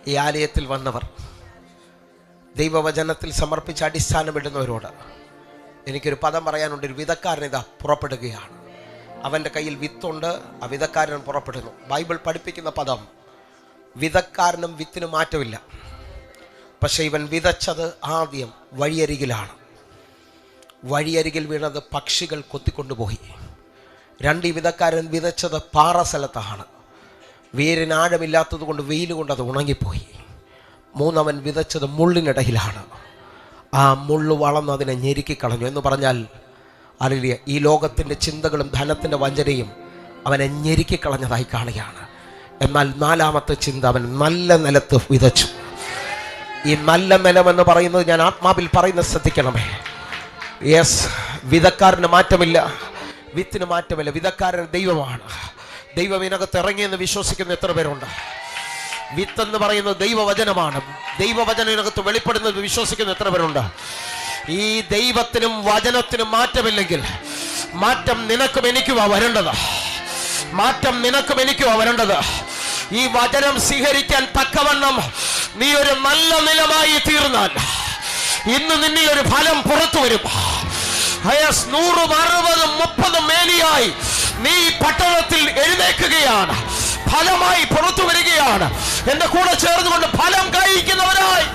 ഈ ആലയത്തിൽ വന്നവർ, ദൈവവചനത്തിൽ സമർപ്പിച്ച് അടിസ്ഥാനമിടുന്നവരോട് എനിക്കൊരു പദം പറയാനുണ്ട്. ഒരു വിതക്കാരനിതാ പുറപ്പെടുകയാണ്. അവൻ്റെ കയ്യിൽ വിത്തുണ്ട്, ആ വിതക്കാരൻ പുറപ്പെടുന്നു. ബൈബിൾ പഠിപ്പിക്കുന്ന പദം, വിതക്കാരനും വിത്തിനും മാറ്റമില്ല. പക്ഷെ ഇവൻ വിതച്ചത് ആദ്യം വഴിയരികിലാണ്. വഴിയരികിൽ വീണത് പക്ഷികൾ കൊത്തിക്കൊണ്ടുപോയി. ഈ വിതക്കാരൻ വിതച്ചത് പാറ സ്ഥലത്താണ്. വേരിന് ആഴമില്ലാത്തത് കൊണ്ട് വെയിൽ കൊണ്ട് അത് ഉണങ്ങിപ്പോയി. അവൻ വിതച്ചത് മുള്ളിനിടയിലാണ്. ആ മുള്ളു വളർന്ന് അതിനെ ഞെരുക്കിക്കളഞ്ഞു. എന്ന് പറഞ്ഞാൽ അറിയില്ല, ഈ ലോകത്തിൻ്റെ ചിന്തകളും ധനത്തിൻ്റെ വഞ്ചനയും അവനെ ഞെരുക്കിക്കളഞ്ഞതായി കാണുകയാണ്. എന്നാൽ 4-ാമത്തെ ചിന്ത, അവൻ നല്ല നിലത്ത് വിതച്ചു. ഈ നല്ല നിലമെന്ന് പറയുന്നത് ഞാൻ ആത്മാവിൽ പറയുന്ന ശ്രദ്ധിക്കണമേ. യെസ്, വിതക്കാരന് മാറ്റമില്ല, വിത്തിന് മാറ്റമില്ല. വിതക്കാരൻ ദൈവമാണ്. ദൈവം ഇതിനകത്ത് ഇറങ്ങിയെന്ന് വിശ്വസിക്കുന്ന എത്ര പേരുണ്ട്? വിത്തെന്ന് പറയുന്നത് ദൈവവചനമാണ്. ദൈവവചനം ഇതിനകത്ത് വെളിപ്പെടുന്നത് വിശ്വസിക്കുന്ന എത്ര പേരുണ്ട്? ഈ ദൈവത്തിനും വചനത്തിനും മാറ്റമില്ലെങ്കിൽ മാറ്റം നിനക്കും എനിക്കുവാ വരേണ്ടത്. മാറ്റം നിനക്കും എനിക്കുവാ വരേണ്ടത്. ഈ വചനം സ്വീകരിക്കാൻ തക്കവണ്ണം നീ ഒരു നല്ല നിലമായി തീർന്നാൽ ഇന്ന് നിന്നെ ഒരു ഫലം പുറത്തു വരും. 100, 60, 30 മേനിയായി നീ പട്ടണത്തിൽ എഴുന്നേൽക്കുകയാണ്. ഫലമായി പുറത്തു വരികയാണ്. എന്റെ കൂടെ ചേർന്നുകൊണ്ട് ഫലം കഴിക്കുന്നവരായി